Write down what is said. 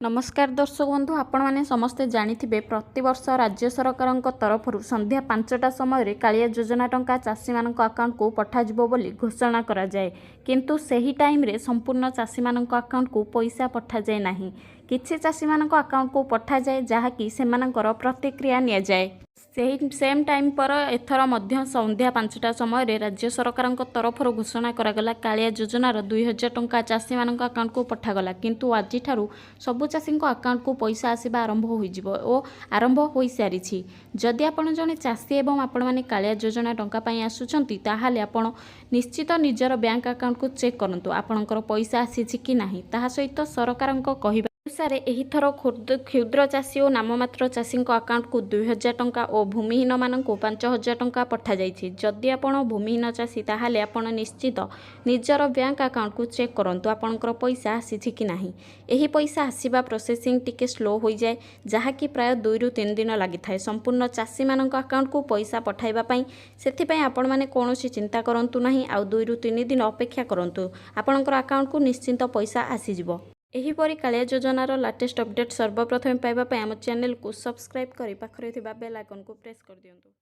नमस्कार दर्शक बंधु आपण मैंने समस्ते जानिथिबे प्रतिवर्ष राज्य सरकार तरफ संध्या 5टा समय कालिया योजना टंका चाषी मान अकाउंट को पठाजिबो बोली घोषणा करा जाए किंतु सही टाइम रे संपूर्ण चाषी मान अकाउंट को पैसा पठा जाए नाही। किछि चाषी मान अकाउंट को पठा जाए जहाँकि सेमानकर प्रतिक्रिया निया जाए। सेम टाइम पर एथर मध्य संध्या 5टा समय राज्य सरकार तरफ घोषणा करागला कालिया योजनार 2000 टंका चाषी मान अकाउंट को पठागला किंतु आज सबु चाषी अकाउंट को पैसा आसवा आरंभ हो आरंभ हो सारी। जदि आपण जने चाषी एवं आपण मैंने कालिया योजना टंका पाई आसुचंती ताहाले आपण निश्चित निजर बैंक अकाउंट को चेक करंतु आपणकर पैसा आसीछि कि नाही। ताहा सहित सरकार कहवा अनुसार एही थर क्षुद्र चाषी और नाममात्र चाषी अकाउंट को 2000 टंका और भूमिहीन मानक 5000 टंका पठा जाइछि। जदि आपण भूमिहीन चाषी ताहाले आपण निश्चित निजर बैंक अकाउंट को चेक करंतु आपणकर पैसा आसीछि कि नाही। एही पैसा आसीबा प्रोसेसिंग टिके स्लो हो जाए जहाँकि प्राय 2 ରୁ 3 दिन लगी थाए संपूर्ण चाषी मानक अकाउंट को पैसा पठाइबा पई। सेथिपई आपण माने कोनोसी चिंता करंतु नाही आ 2 ରୁ 3 दिन अपेक्षा करंतु आपणकर अकाउंट को निश्चित पैसा आसीजिवो। एहीपरी कालिया योजनार लाटेस्ट अपडेट सर्वप्रथम पाइबा आम चैनल को सब्सक्राइब करी पाखरे थिबा बेल आइकन को प्रेस कर दियंतु।